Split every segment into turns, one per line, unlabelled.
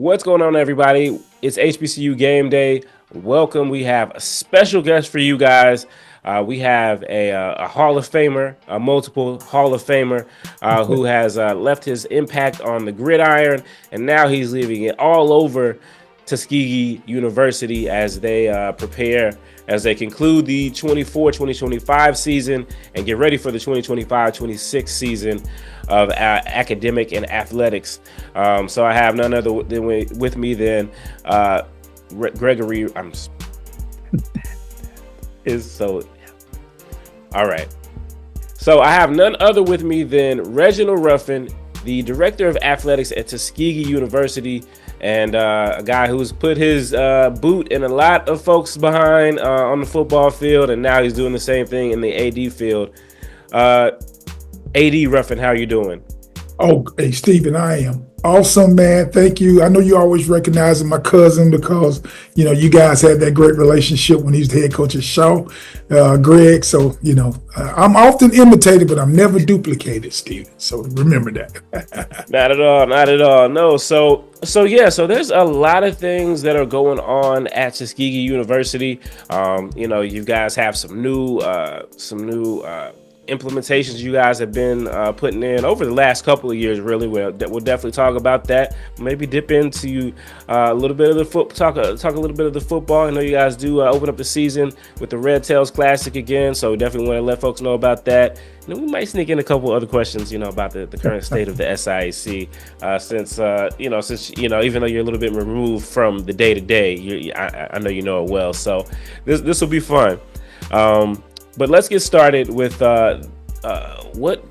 What's going on, everybody? It's HBCU Game Day. Welcome. We have a special guest for you guys. We have a Hall of Famer, a multiple Hall of Famer, who has left his impact on the gridiron, and now he's leaving it all over Tuskegee University as they conclude the 24-2025 season and get ready for the 2025-26 season of academic and athletics. So I have none other with me than Gregory. All right. So I have none other with me than Reginald Ruffin, the director of athletics at Tuskegee University, and a guy who's put his boot in a lot of folks behind on the football field, and now he's doing the same thing in the AD field. AD Ruffin, how are you doing?
Oh, hey, Stephen, I am awesome, man. Thank you. I know you always recognizing my cousin because, you know, you guys had that great relationship when he was the head coach at Shaw, Greg. So, you know, I'm often imitated, but I'm never duplicated, Stephen. So remember that.
Not at all. Not at all. No. So there's a lot of things that are going on at Tuskegee University. You know, you guys have some new implementations you guys have been putting in over the last couple of years. Really, we'll definitely talk about that. Maybe dip into a little bit of the talk a little bit of the football. I know you guys do open up the season with the Red Tails Classic again, so definitely want to let folks know about that. And then we might sneak in a couple other questions, you know, about the current state of the SIAC, since even though you're a little bit removed from the day to day, I know you know it well. So this will be fun. But let's get started with what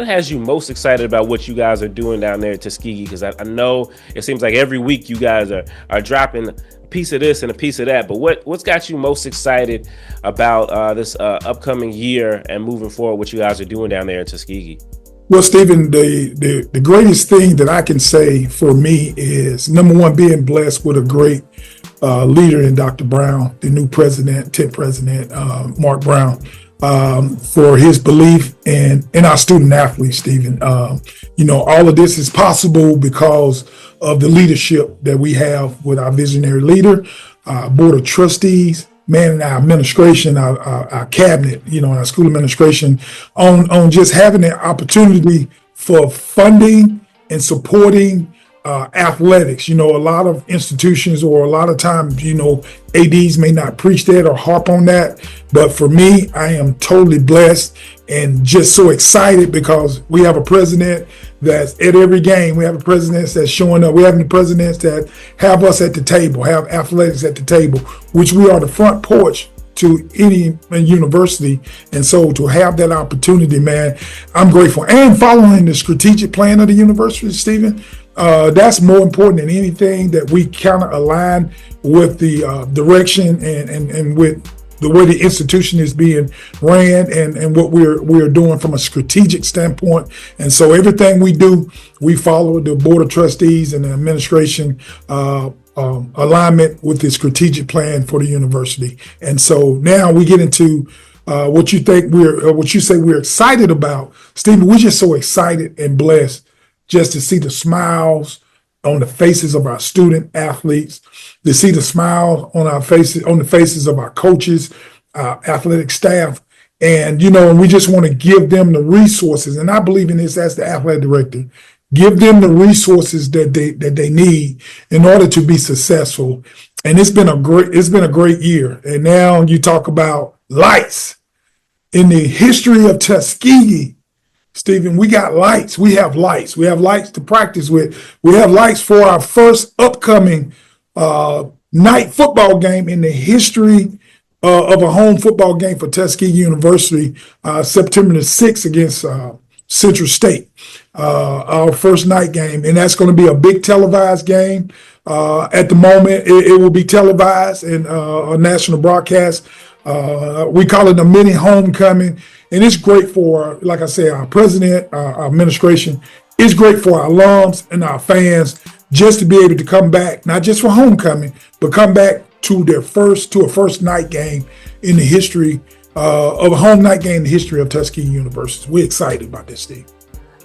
has you most excited about what you guys are doing down there at Tuskegee? Because I know it seems like every week you guys are dropping a piece of this and a piece of that. But what's got you most excited about this upcoming year and moving forward? What you guys are doing down there at Tuskegee?
Well, Stephen, the greatest thing that I can say for me is, number one, being blessed with a great leader in Dr. Brown, the new president, 10th president, Mark Brown, for his belief in our student athletes, Stephen. You know, all of this is possible because of the leadership that we have with our visionary leader, board of trustees, man, and our administration, our cabinet, you know, our school administration, on just having the opportunity for funding and supporting athletics. You know, a lot of institutions, or a lot of times, you know, ADs may not preach that or harp on that. But for me, I am totally blessed and just so excited because we have a president that's at every game. We have a president that's showing up. We have the presidents that have us at the table, have athletics at the table, which we are the front porch to any university. And so to have that opportunity, man, I'm grateful. And following the strategic plan of the university, Stephen, that's more important than anything, that we kind of align with the direction and with the way the institution is being ran and what we're doing from a strategic standpoint. And so everything we do, we follow the board of trustees and the administration alignment with the strategic plan for the university. And so now we get into what you say we're excited about, Stephen. We're just so excited and blessed just to see the smiles on the faces of our student athletes, to see the smiles on the faces of our coaches, our athletic staff. And, you know, we just want to give them the resources. And I believe in this as the athletic director. Give them the resources that they need in order to be successful. And it's been a great year. And now you talk about lights. In the history of Tuskegee, Stephen, we got lights. We have lights. We have lights to practice with. We have lights for our first upcoming night football game in the history of a home football game for Tuskegee University, September the 6th against Central State, our first night game. And that's going to be a big televised game. At the moment, it will be televised and a national broadcast. We call it a mini homecoming. And it's great for, like I said, our president, our administration. It's great for our alums and our fans just to be able to come back, not just for homecoming, but come back to a first night game in the history of a home night game in the history of Tuskegee University. We're excited about this, Steve.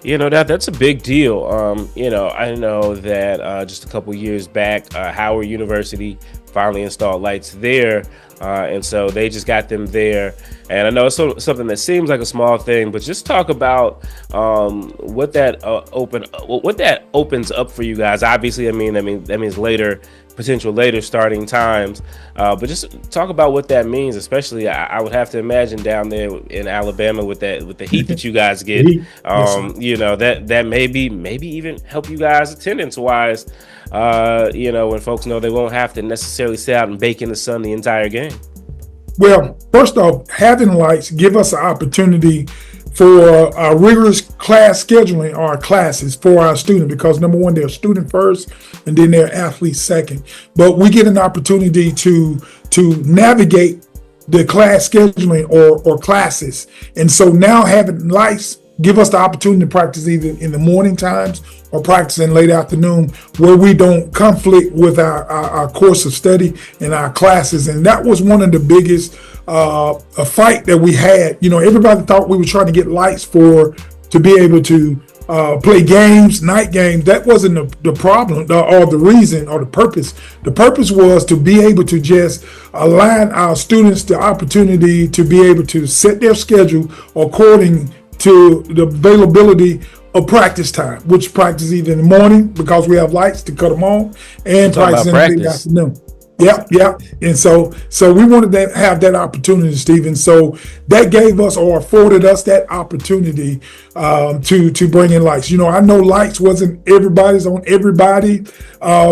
That's a big deal. I know that just a couple years back, Howard University finally installed lights there, and so they just got them there. And I know it's something that seems like a small thing, but just talk about what that opens up for you guys. Obviously, I mean that means potential later starting times, but just talk about what that means. Especially, I would have to imagine down there in Alabama with the heat that you guys get. That maybe even help you guys attendance wise. When folks know they won't have to necessarily sit out and bake in the sun the entire game.
Well, first off, having lights give us an opportunity for rigorous class scheduling our classes for our students, because number one, they're student first and then they're athlete second. But we get an opportunity to navigate the class scheduling or classes. And so now having lights give us the opportunity to practice either in the morning times or practice in late afternoon, where we don't conflict with our course of study and our classes. And that was one of the biggest a fight that we had. Everybody thought we were trying to get lights to be able to play games, night games. That wasn't the problem or the reason or the purpose. The purpose was to be able to just align our students the opportunity to be able to set their schedule according to the availability of practice time, which practice either in the morning because we have lights to cut them on, and practice in the afternoon. Yep. And so we wanted to have that opportunity, Stephen. So that gave us or afforded us that opportunity to bring in lights. I know lights wasn't everybody's on everybody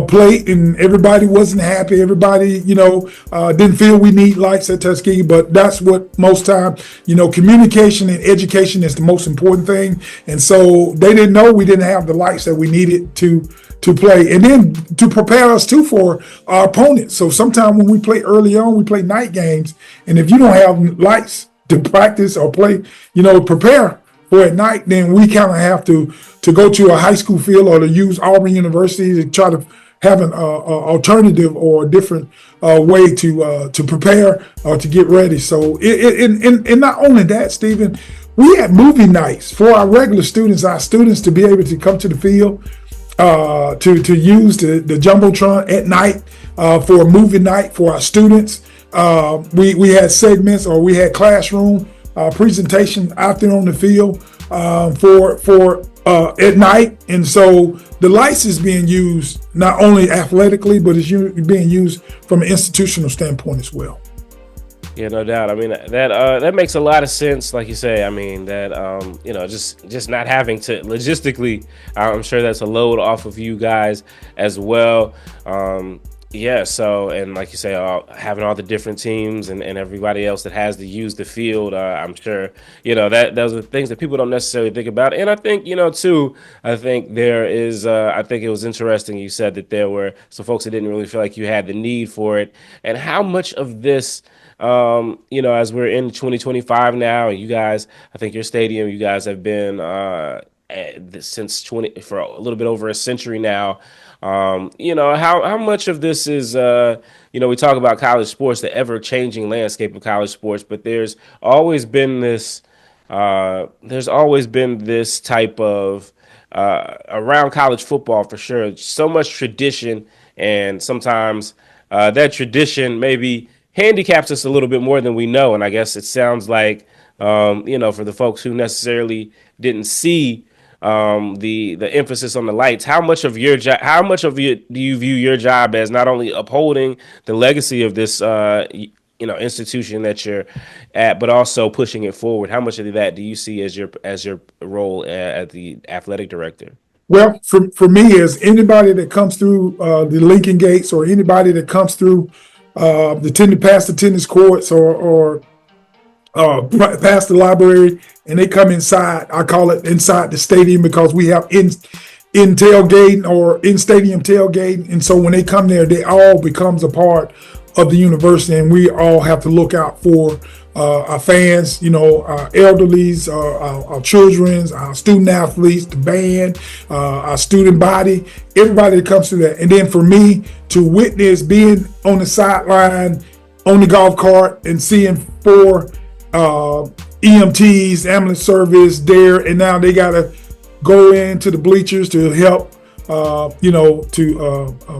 plate, and everybody wasn't happy. Everybody, didn't feel we need lights at Tuskegee, but that's what most time, communication and education is the most important thing. And so they didn't know we didn't have the lights that we needed to play, and then to prepare us too for our opponents. So sometimes when we play early on, we play night games, and if you don't have lights to practice or play, prepare for at night, then we kind of have to go to a high school field or to use Auburn University to try to have an alternative or a different way to prepare or to get ready. So and not only that, Stephen, we had movie nights for our regular students, to be able to come to the field, to use the Jumbotron at night for a movie night for our students. We had segments, or we had classroom presentation out there on the field for at night. And so the lights is being used not only athletically, but it's being used from an institutional standpoint as well.
Yeah, no doubt. I mean, that makes a lot of sense. Like you say, I mean, that, just not having to logistically, I'm sure that's a load off of you guys as well. So, and like you say, having all the different teams and everybody else that has to use the field, I'm sure, that those are things that people don't necessarily think about. And I think, I think there is, I think it was interesting you said that there were some folks that didn't really feel like you had the need for it. And how much of this, as we're in 2025 now, and you guys, I think your stadium, you guys have been for a little bit over a century now. How much of this is, we talk about college sports, the ever changing landscape of college sports, but there's always been this type of, around college football for sure, so much tradition, and sometimes that tradition maybe handicaps us a little bit more than we know. And I guess it sounds like, for the folks who necessarily didn't see the emphasis on the lights, how much of your do you view your job as not only upholding the legacy of this institution that you're at, but also pushing it forward? How much of that do you see as your role as the athletic director?
Well, for me, as anybody that comes through the Lincoln Gates, or anybody that comes through past the tennis courts or past the library, and they come inside, I call it inside the stadium, because we have in tailgating or in stadium tailgating. And so when they come there, they all becomes a part of the university, and we all have to look out for our fans, our elderlies, our children, our student athletes, the band, our student body, everybody that comes through that. And then for me to witness being on the sideline on the golf cart and seeing 4 EMTs, ambulance service there, and now they got to go into the bleachers to help,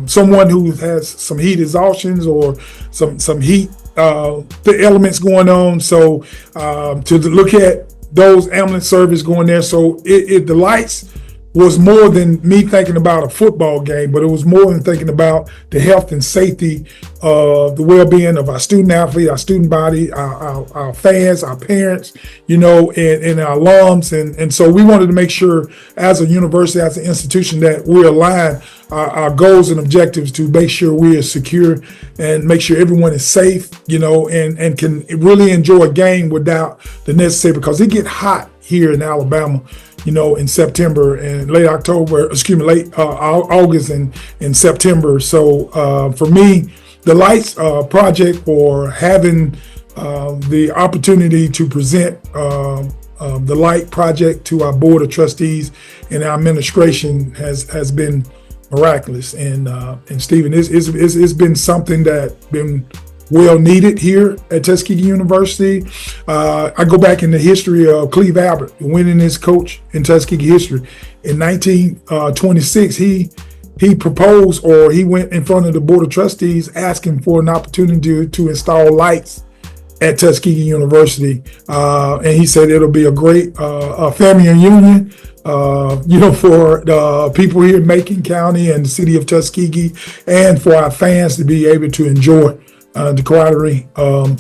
someone who has some heat exhaustions or some heat the elements going on. So to look at those ambulance service going there. So the lights was more than me thinking about a football game, but it was more than thinking about the health and safety of the well-being of our student athlete, our student body, our fans, our parents, and our alums. And so we wanted to make sure as a university, as an institution, that we align our goals and objectives to make sure we are secure and make sure everyone is safe, and can really enjoy a game without the necessary, because it get hot here in Alabama, in September and late August and September. So for me, the Lights project, or having the opportunity to present the Light project to our board of trustees and our administration has been miraculous. And Stephen, it's been something that been well needed here at Tuskegee University. I go back in the history of Cleve Albert, winning his coach in Tuskegee history. In 1926, he proposed, or he went in front of the Board of Trustees asking for an opportunity to install lights at Tuskegee University. And he said it'll be a great family reunion, for the people here in Macon County and the city of Tuskegee, and for our fans to be able to enjoy the camaraderie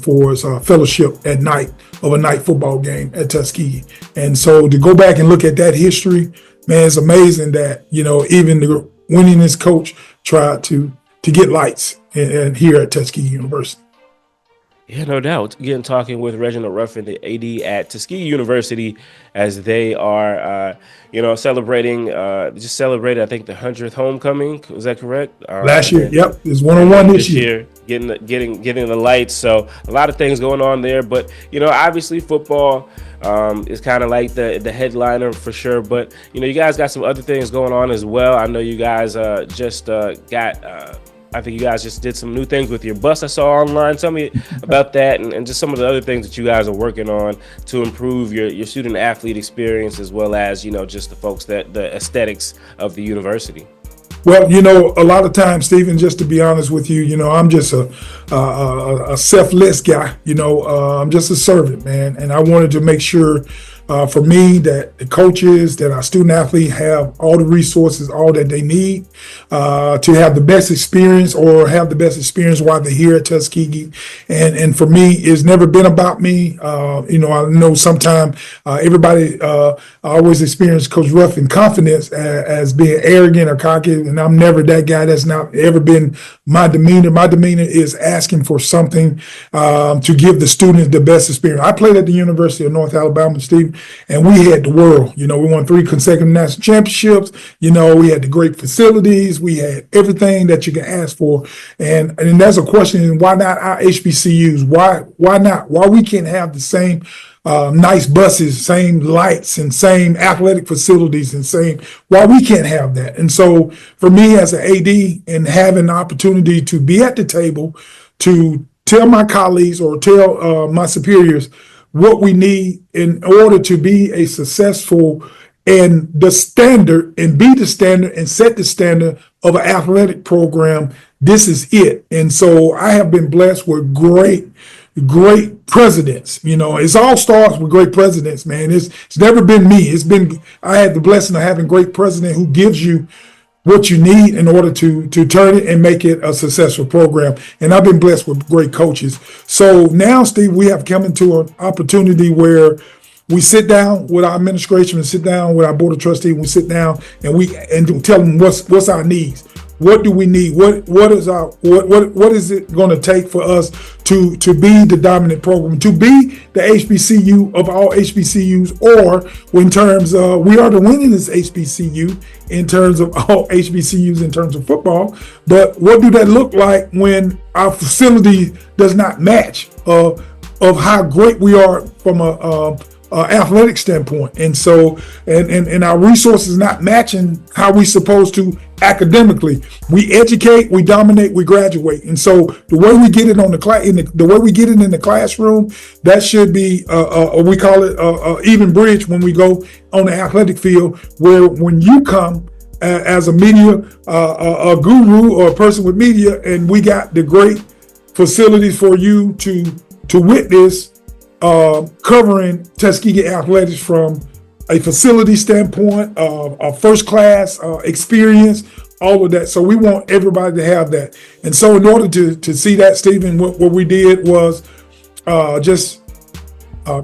for fellowship at night of a night football game at Tuskegee. And so to go back and look at that history, man, it's amazing that, even the winningest coach tried to get lights and here at Tuskegee University.
Yeah, no doubt. Again, talking with Reginald Ruffin, the AD at Tuskegee University, as they are, celebrating, I think, the 100th homecoming. Was that correct?
Last year, yep. There's 101 this year.
Getting the lights. So a lot of things going on there. But, obviously football is kind of like the headliner for sure. But, you guys got some other things going on as well. I know you guys I think you guys just did some new things with your bus I saw online. Tell me about that and just some of the other things that you guys are working on to improve your student athlete experience, as well as, just the folks the aesthetics of the university.
Well, a lot of times, Stephen, just to be honest with you, I'm just a selfless guy. I'm just a servant, man. And I wanted to make sure for me that the coaches, that our student athletes have all the resources, all that they need to have the best experience, or have the best experience while they're here at Tuskegee. And for me, it's never been about me. I know sometimes everybody always experience Coach Ruffin confidence as being arrogant or cocky, and I'm never that guy. That's not ever been my demeanor. My demeanor is asking for something to give the students the best experience. I played at the University of North Alabama, Steve, and we had the world. We won 3 consecutive national championships. We had the great facilities. We had everything that you can ask for. And that's a question: why not our HBCUs? Why not? Why we can't have the same nice buses, same lights, and same athletic facilities, and why we can't have that? And so for me as an AD, and having the opportunity to be at the table to tell my colleagues or tell my superiors what we need in order to be a successful and the standard, and be the standard and set the standard of an athletic program, this is it. And so I have been blessed with great presidents. It all starts with great presidents, man. It's never been me. I had the blessing of having great president who gives you what you need in order to turn it and make it a successful program. And I've been blessed with great coaches. So now, Steve, we have come into an opportunity where we sit down with our administration, and sit down with our board of trustees, and we sit down and tell them what's our needs. What do we need? What is it going to take for us to be the dominant program, to be the HBCU of all HBCUs, or in terms of we are the winningest HBCU in terms of all HBCUs in terms of football. But what do that look like when our facility does not match of how great we are from a athletic standpoint. And so, and our resources not matching how we supposed to academically. We educate, we dominate, we graduate. And so the way we get it on the way we get it in the classroom, that should be, we call it even bridge when we go on the athletic field, where when you come as a media, a guru or a person with media, and we got the great facilities for you to witness, covering Tuskegee athletics from a facility standpoint, a first class experience, all of that. So we want everybody to have that. And so in order to see that, Stephen, what we did was just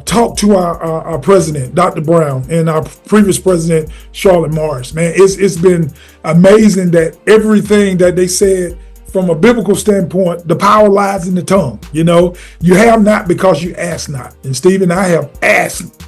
talk to our president, Dr. Brown, and our previous president, Charlotte Morris. Man, it's been amazing that everything that they said from a biblical standpoint, the power lies in the tongue. You know, you have not because you ask not. And Stephen, I have asked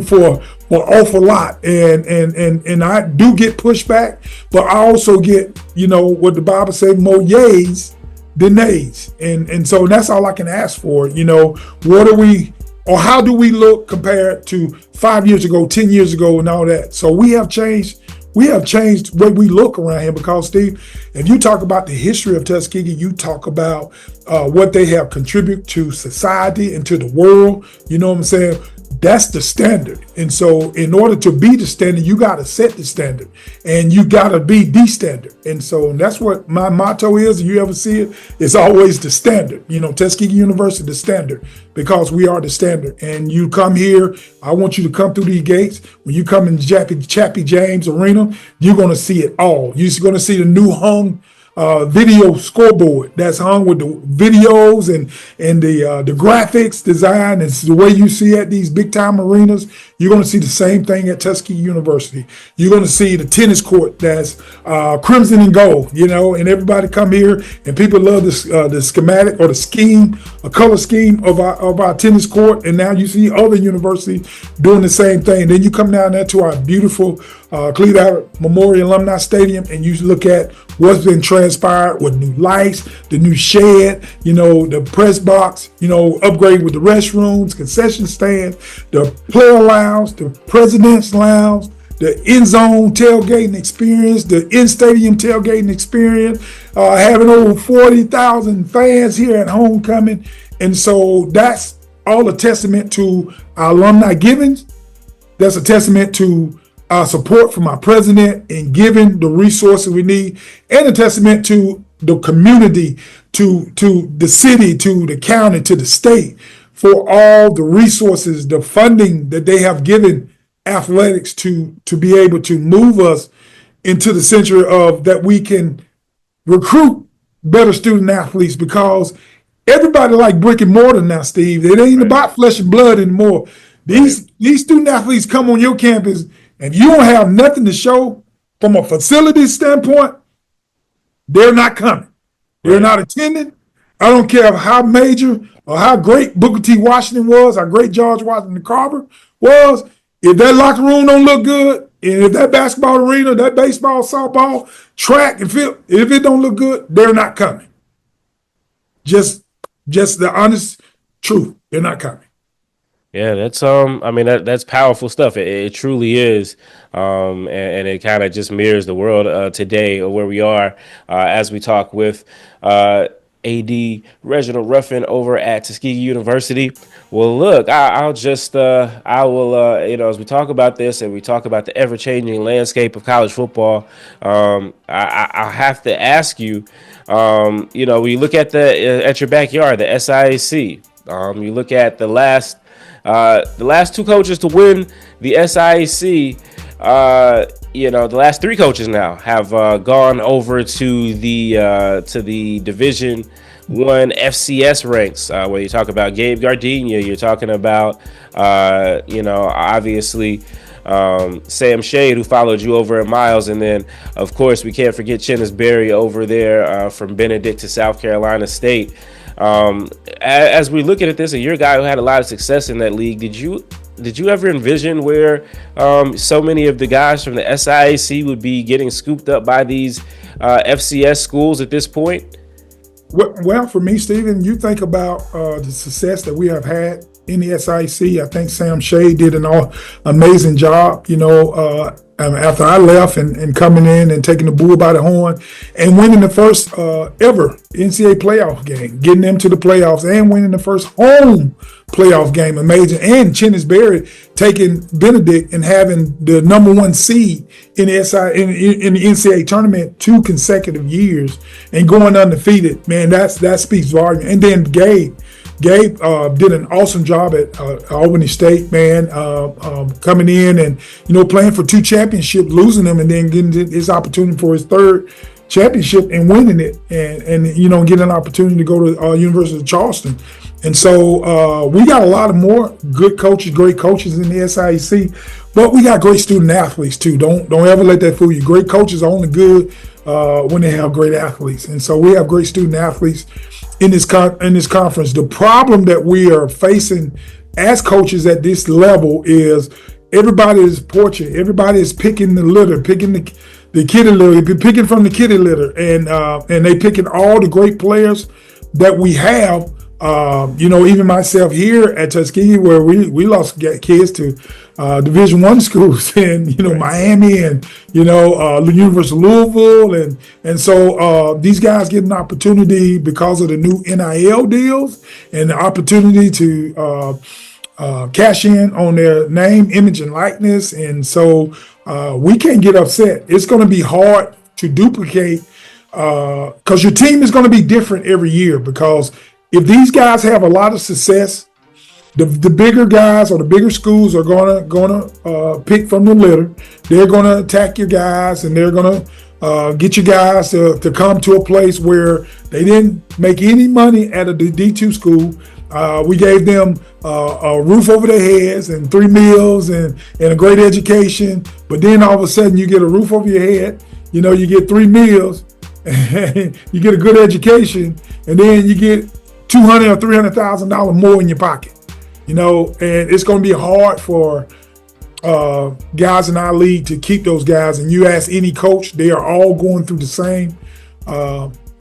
for an awful lot, and I do get pushback, but I also get, you know, what the Bible says, more yays than nays, and so that's all I can ask for. You know, what are we, or how do we look compared to 5 years ago, 10 years ago, and all that? So we have changed. We have changed the way we look around here, because, Steve, if you talk about the history of Tuskegee, you talk about what they have contributed to society and to the world. You know what I'm saying? That's the standard. And so in order to be the standard, you got to set the standard, and you got to be the standard. And so that's what my motto is. If you ever see it, it's always the standard. You know, Tuskegee University, the standard, because we are the standard. And you come here, I want you to come through these gates. When you come in Chappie James Arena, you're going to see it all. You're going to see the new hung video scoreboard that's hung with the videos and the graphics design. It's the way you see at these big time arenas. You're going to see the same thing at Tuskegee University. You're going to see the tennis court that's crimson and gold, you know, and everybody come here, and people love this the schematic or the scheme, a color scheme of our tennis court. And now you see other universities doing the same thing. Then you come down there to our beautiful Gaither Memorial Alumni Stadium, and you look at what's been transpired with new lights, the new shed, you know, the press box, you know, upgrade with the restrooms, concession stand, the player lounge, the president's lounge, the end zone tailgating experience, the in-stadium tailgating experience, having over 40,000 fans here at homecoming. And so that's all a testament to our alumni givings. That's a testament to our support from our president in giving the resources we need, and a testament to the community, to the city, to the county, to the state, for all the resources, the funding that they have given athletics to be able to move us into the century of that we can recruit better student athletes, because everybody like brick and mortar now, Steve. It ain't about flesh and blood anymore. These student athletes come on your campus, and you don't have nothing to show from a facility standpoint, they're not coming. They're not attending. I don't care how major or how great Booker T. Washington was, how great George Washington Carver was. If that locker room don't look good, and if that basketball arena, that baseball, softball, track and field, if it don't look good, they're not coming. Just the honest truth, they're not coming.
Yeah, that's I mean that's powerful stuff. It truly is, and it kind of just mirrors the world today, or where we are as we talk with AD Reginald Ruffin over at Tuskegee University. Well, look, I will as we talk about this and we talk about the ever-changing landscape of college football, I have to ask you, when you look at at your backyard, the SIAC, you look at the last two coaches to win the SIAC, the last three coaches now have gone over to the Division I FCS ranks. Where you talk about Gabe Gardenia, you're talking about obviously Sam Shade, who followed you over at Miles, and then of course we can't forget Chennis Berry over there from Benedict to South Carolina State. As we look at this, and you're a guy who had a lot of success in that league, did you ever envision where so many of the guys from the SIAC would be getting scooped up by these FCS schools at this point?
Well, for me, Stephen, you think about the success that we have had in the SIAC. I think Sam Shea did an amazing job, after I left and coming in and taking the bull by the horn and winning the first ever NCAA playoff game, getting them to the playoffs and winning the first home playoff game. Amazing. And Chennis Berry taking Benedict and having the #1 seed in the in the NCAA tournament 2 consecutive years and going undefeated. Man, that speaks volume. And then Gabe did an awesome job at Albany State, man, coming in and, playing for 2 championships, losing them, and then getting his opportunity for his 3rd championship and winning it, and getting an opportunity to go to University of Charleston. And so we got a lot of more good coaches, great coaches in the SIAC, but we got great student athletes too. Don't ever let that fool you. Great coaches are only good when they have great athletes. And so we have great student athletes in this conference. The problem that we are facing as coaches at this level is everybody is poaching. Everybody is picking the litter, picking the kitty litter, picking from the kitty litter, and they picking all the great players that we have. Even myself here at Tuskegee, where we lost kids to Division I schools in Miami and the University of Louisville, and so these guys get an opportunity because of the new NIL deals and the opportunity to cash in on their name, image, and likeness, and so we can't get upset. It's going to be hard to duplicate because your team is going to be different every year, because if these guys have a lot of success, the bigger guys or the bigger schools are gonna pick from the litter. They're gonna attack your guys, and they're gonna get you guys to come to a place where they didn't make any money at a D2 school. We gave them a roof over their heads and 3 meals and a great education. But then all of a sudden you get a roof over your head, you get 3 meals, and you get a good education, and then you get $200,000 or $300,000 more in your pocket, and it's going to be hard for guys in our league to keep those guys. And you ask any coach, they are all going through the same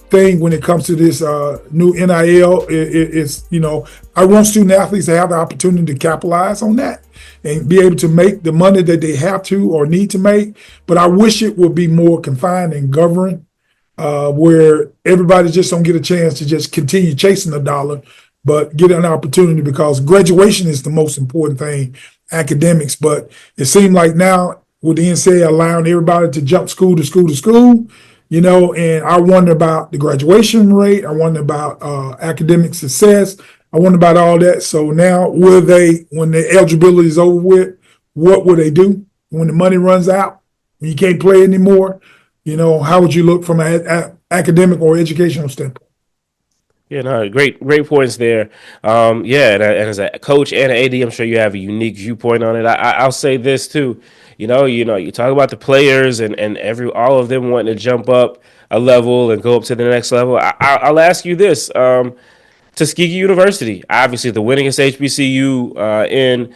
thing when it comes to this new NIL. It's I want student athletes to have the opportunity to capitalize on that and be able to make the money that they have to or need to make. But I wish it would be more confined and governed, where everybody just don't get a chance to just continue chasing the dollar, but get an opportunity, because graduation is the most important thing, academics. But it seems like now with the NCAA allowing everybody to jump school to school to school, and I wonder about the graduation rate. I wonder about academic success. I wonder about all that. So now when the eligibility is over with, what will they do when the money runs out, when you can't play anymore? How would you look from an academic or educational standpoint?
Yeah, no, great points there. And as a coach and an AD, I'm sure you have a unique viewpoint on it. I'll say this too. You talk about the players and all of them wanting to jump up a level and go up to the next level. I'll ask you this. Tuskegee University, obviously the winningest HBCU in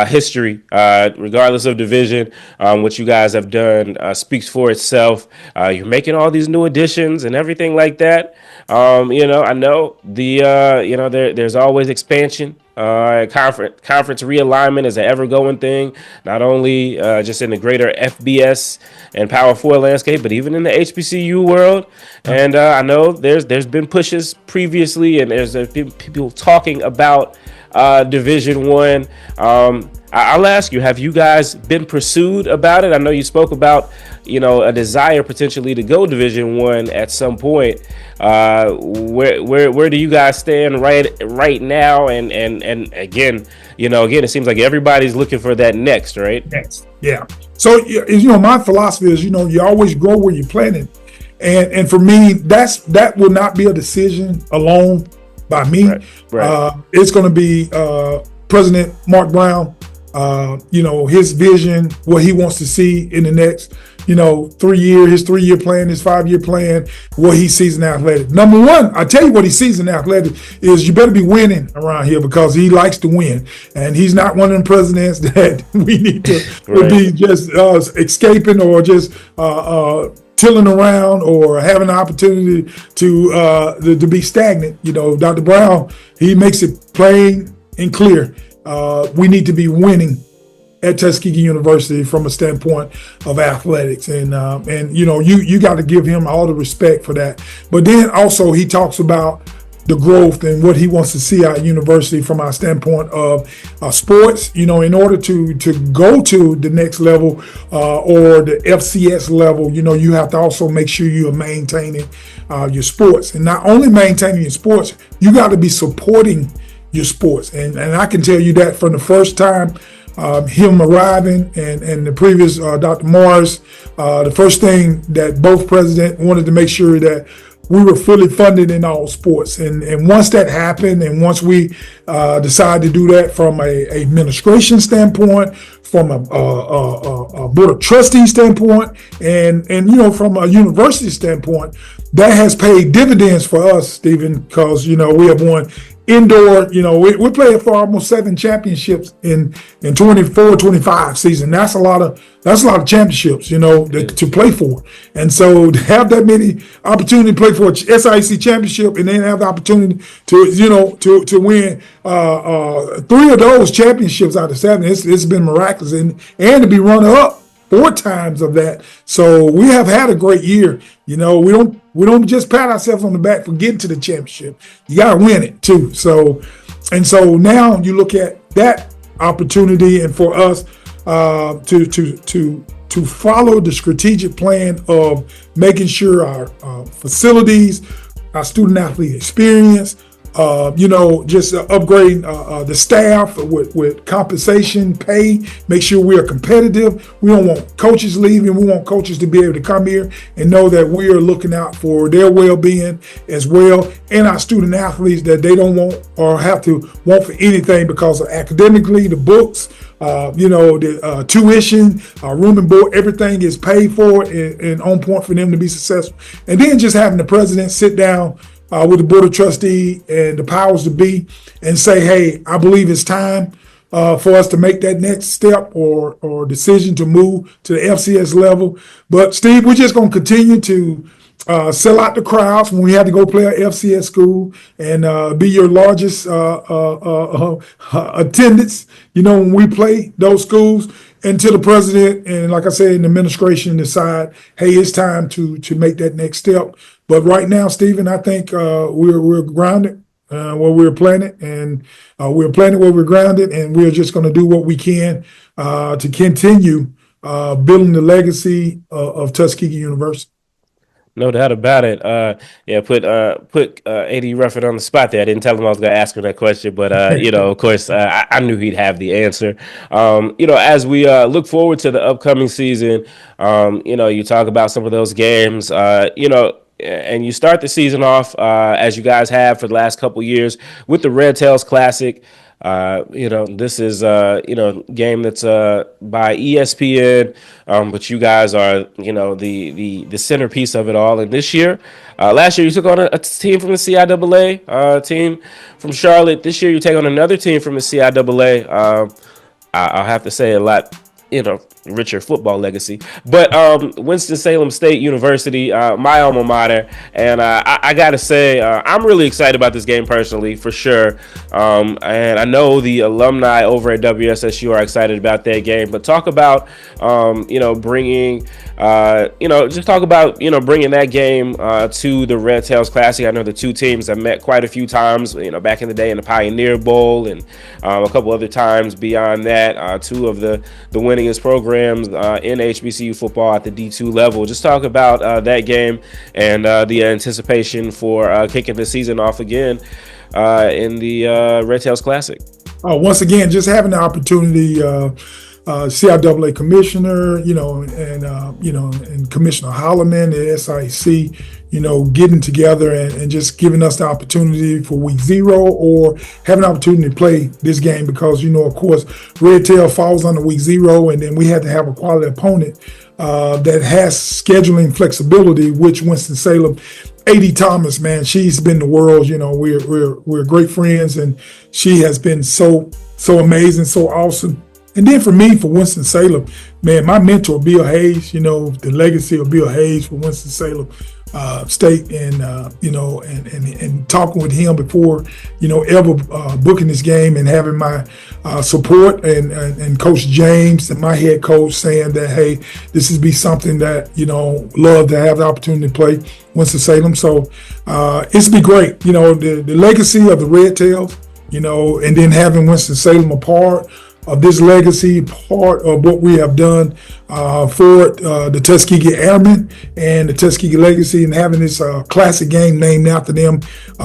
history, regardless of division. What you guys have done speaks for itself. You're making all these new additions and everything like that. I know there's always expansion. Conference realignment is an ever-going thing, not only just in the greater FBS and Power 4 landscape, but even in the HBCU world. And I know there's been pushes previously, and there's been people talking about Division I. I'll ask you, have you guys been pursued about it? I know you spoke about, a desire potentially to go Division I at some point. Where do you guys stand right now? And again, it seems like everybody's looking for that next, right?
Next, yeah. So my philosophy is, you always grow where you're planted, and for me, that will not be a decision alone by me.
Right.
It's going to be President Mark Brown. His vision, what he wants to see in the next, 3 year, his 3-year plan, his 5-year plan, what he sees in athletic. Number one, I tell you what he sees in athletic is you better be winning around here, because he likes to win. And he's not one of them presidents that we need to
Right.
be just escaping or just tilling around or having an opportunity to be stagnant. Dr. Brown, he makes it plain and clear. We need to be winning at Tuskegee University from a standpoint of athletics, and you got to give him all the respect for that. But then also he talks about the growth and what he wants to see at university from our standpoint of sports. In order to go to the next level or the FCS level, you have to also make sure you are maintaining your sports, and not only maintaining your sports, you got to be supporting your sports. And I can tell you that from the first time him arriving and the previous Dr. Morris, the first thing that both presidents wanted to make sure that we were fully funded in all sports. And once that happened, and once we decided to do that from a administration standpoint, from a board of trustees standpoint, and from a university standpoint, that has paid dividends for us, Stephen, because we have won indoor, we played for almost 7 championships in 24-25 season. That's a lot of championships, to play for. And so to have that many opportunity to play for a SIAC championship and then have the opportunity to win 3 of those championships out of 7, it's been miraculous, and to be runner up 4 times of that. So we have had a great year. We don't just pat ourselves on the back for getting to the championship. You got to win it too. So now you look at that opportunity, and for us to follow the strategic plan of making sure our facilities, our student athlete experience, just upgrading the staff with compensation, pay, make sure we are competitive. We don't want coaches leaving. We want coaches to be able to come here and know that we are looking out for their well-being as well, and our student athletes, that they don't want or have to want for anything because of academically, the books, the tuition, room and board, everything is paid for and on point for them to be successful. And then just having the president sit down with the board of trustees and the powers to be and say, hey, I believe it's time for us to make that next step or decision to move to the FCS level. But Steve, we're just going to continue to sell out the crowds when we had to go play an FCS school, and be your largest attendance, when we play those schools, until the president and, like I said, in the administration decide, hey, it's time to make that next step. But right now, Stephen, I think we're grounded where we're planted, and we're planted where we're grounded, and we're just going to do what we can to continue building the legacy of Tuskegee University.
No doubt about it. Put AD Ruffin on the spot there. I didn't tell him I was going to ask him that question, but of course, I knew he'd have the answer. As we look forward to the upcoming season, you talk about some of those games, and you start the season off as you guys have for the last couple years with the Red Tails Classic. This is game that's by ESPN, but you guys are the centerpiece of it all. And this year, last year you took on a team from the CIAA, team from Charlotte. This year you take on another team from the CIAA. I'll have to say a lot, richer football legacy, but Winston-Salem State University, my alma mater, and I gotta say I'm really excited about this game personally, for sure, and I know the alumni over at WSSU are excited about that game. But talk about bringing bringing that game to the Red Tails Classic. I know the two teams have met quite a few times, back in the day in the Pioneer Bowl, and a couple other times beyond that. Two of the winningest programs in HBCU football at the D2 level. Just talk about that game and the anticipation for kicking the season off again in the Red Tails Classic.
Once again, just having the opportunity, CIAA commissioner, and Commissioner Holloman, the SIAC, getting together and just giving us the opportunity for week 0 or having an opportunity to play this game, because, of course, Red Tail falls under week 0, and then we had to have a quality opponent that has scheduling flexibility, which Winston-Salem, A.D. Thomas, man, she's been the world. We're great friends, and she has been so amazing, so awesome. And then for me, for Winston-Salem, man, my mentor, Bill Hayes, the legacy of Bill Hayes for Winston-Salem State, and and talking with him before, ever booking this game, and having my support, and Coach James and my head coach saying that, hey, this is be something that, love to have the opportunity to play Winston-Salem. So it's be great, the legacy of the Red Tails, and then having Winston-Salem a part of this legacy, part of what we have done for the Tuskegee Airmen and the Tuskegee legacy, and having this classic game named after them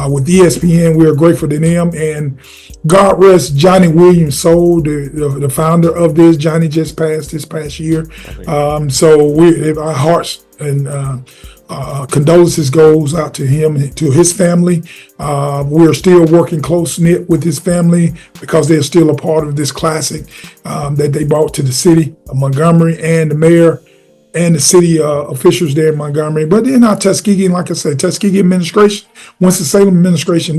with ESPN. We are grateful to them. And God rest Johnny Williams Soul, the founder of this. Johnny just passed this past year. So our hearts and condolences goes out to him and to his family. We're still working close-knit with his family because they're still a part of this classic that they brought to the city of Montgomery, and the mayor and the city officials there in Montgomery. But then our Tuskegee, and like I said, Tuskegee administration, Winston-Salem administration,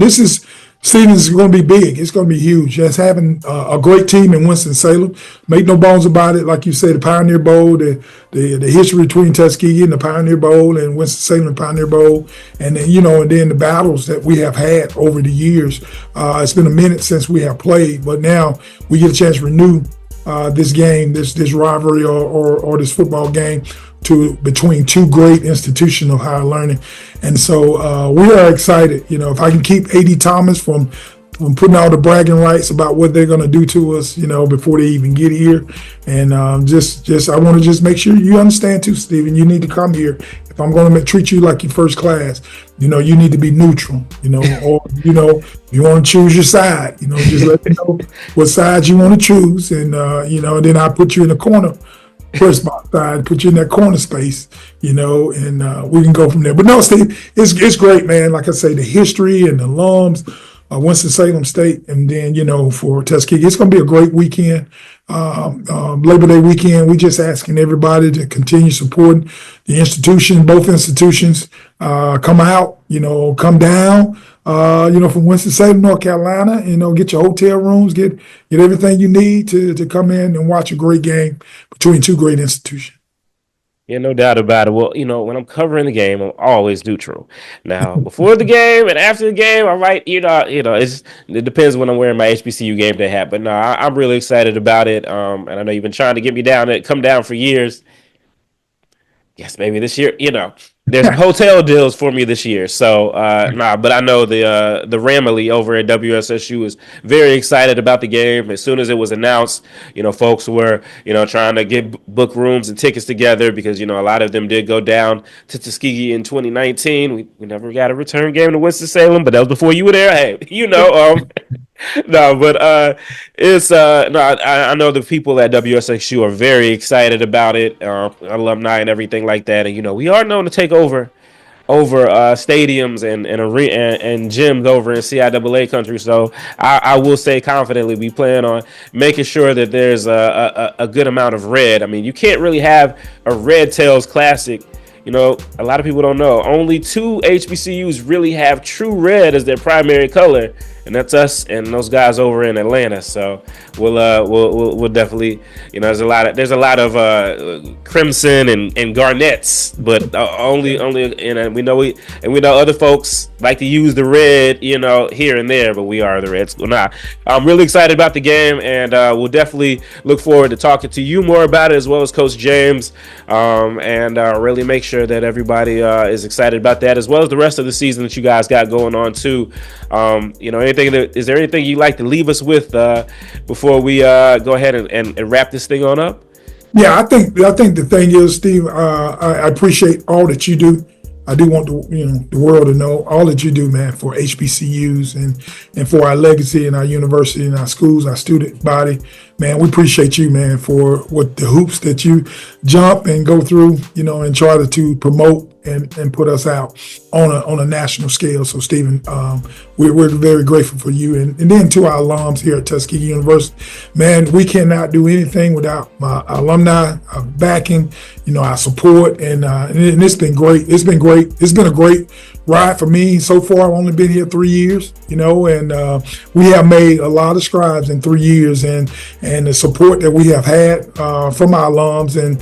Stevens is going to be big. It's going to be huge. Just having a great team in Winston-Salem. Make no bones about it. Like you said, the Pioneer Bowl, the history between Tuskegee and the Pioneer Bowl, and Winston-Salem and Pioneer Bowl, and then, and then the battles that we have had over the years. It's been a minute since we have played, but now we get a chance to renew this game, this rivalry or this football game between two great institutions of higher learning. And so we are excited. If I can keep A.D. Thomas from putting all the bragging rights about what they're going to do to us, before they even get here. And I want to just make sure you understand too, Stephen, you need to come here. If I'm going to treat you like your first class, you need to be neutral, or, you want to choose your side, just let me know what side you want to choose. And, then I put you in the corner. First side, put you in that corner space, and we can go from there. But no, Steve, it's great, man. Like I say, the history and the alums of Winston-Salem State, and then, for Tuskegee, it's going to be a great weekend. Labor Day weekend, we just asking everybody to continue supporting the institution, both institutions, come out, come down, from Winston-Salem, North Carolina, get your hotel rooms, get everything you need to come in and watch a great game between two great institutions.
Yeah, no doubt about it. Well, when I'm covering the game, I'm always neutral. Now, before the game and after the game, I might, it depends when I'm wearing my HBCU game day hat. But no, I'm really excited about it. And I know you've been trying to get me come down for years. Yes, maybe this year, there's hotel deals for me this year. So, but I know the Ramily over at WSSU is very excited about the game. As soon as it was announced, folks were, trying to get book rooms and tickets together because, a lot of them did go down to Tuskegee in 2019. We never got a return game to Winston-Salem, but that was before you were there. Hey, No, but it's I know the people at WSXU are very excited about it, alumni and everything like that, and we are known to take over stadiums and gyms over in CIAA country. So I will say confidently we plan on making sure that there's a good amount of red. I mean, you can't really have a Red Tails Classic. A lot of people don't know. Only 2 HBCUs really have true red as their primary color, and that's us and those guys over in Atlanta. So we'll definitely, there's a lot of crimson and garnets, but only and we know other folks like to use the red, here and there, but we are the Red School. I'm really excited about the game, and we'll definitely look forward to talking to you more about it, as well as Coach James, and really make sure that everybody is excited about that, as well as the rest of the season that you guys got going on too. Is there anything you'd like to leave us with before we go ahead and wrap this thing on up?
Yeah, I think the thing is, Steve, I appreciate all that you do. I do want the world to know all that you do, man, for HBCUs and for our legacy and our university and our schools, our student body. Man, we appreciate you, man, for what the hoops that you jump and go through, and try to promote and put us out on a national scale. So, Stephen, we're very grateful for you. And then to our alums here at Tuskegee University, man, we cannot do anything without my alumni, backing, our support. And it's been great. It's been a great ride for me. So far, I've only been here 3 years, and we have made a lot of strides in 3 years, and the support that we have had from our alums, and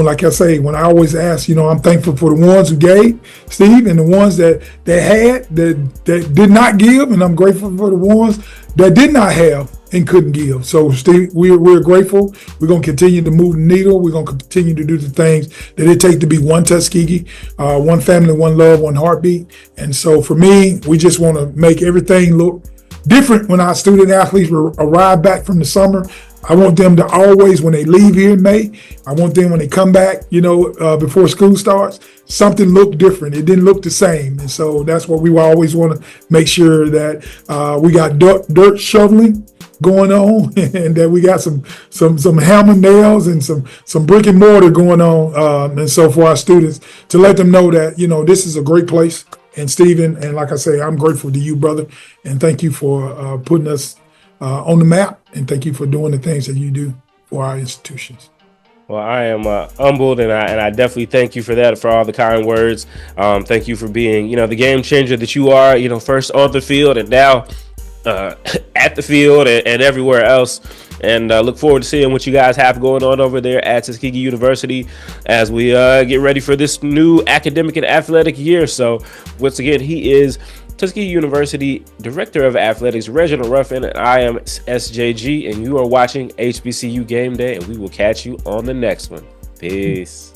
like I say, when I always ask, I'm thankful for the ones who gave, Steve, and the ones that did not give, and I'm grateful for the ones that did not have and couldn't give. So, Steve, we're grateful. We're going to continue to move the needle. We're going to continue to do the things that it takes to be one Tuskegee, one family, one love, one heartbeat. And so for me, we just want to make everything look different when our student athletes arrive back from the summer. I want them to always, when they leave here in May, I want them when they come back, before school starts, something looked different. It didn't look the same. And so that's what we always want to make sure that we got dirt shoveling going on, and that we got some hammer nails and some brick and mortar going on. And so for our students, to let them know that, this is a great place. And Stephen, and like I say, I'm grateful to you, brother. And thank you for putting us on the map, and thank you for doing the things that you do for our institutions.
Well, I am humbled, and I definitely thank you for that, for all the kind words. Thank you for being, the game changer that you are, first on the field and now at the field and everywhere else. And look forward to seeing what you guys have going on over there at Tuskegee University as we get ready for this new academic and athletic year. So once again, he is Tuskegee University Director of Athletics, Reginald Ruffin, and I am SJG, and you are watching HBCU Game Day, and we will catch you on the next one. Peace.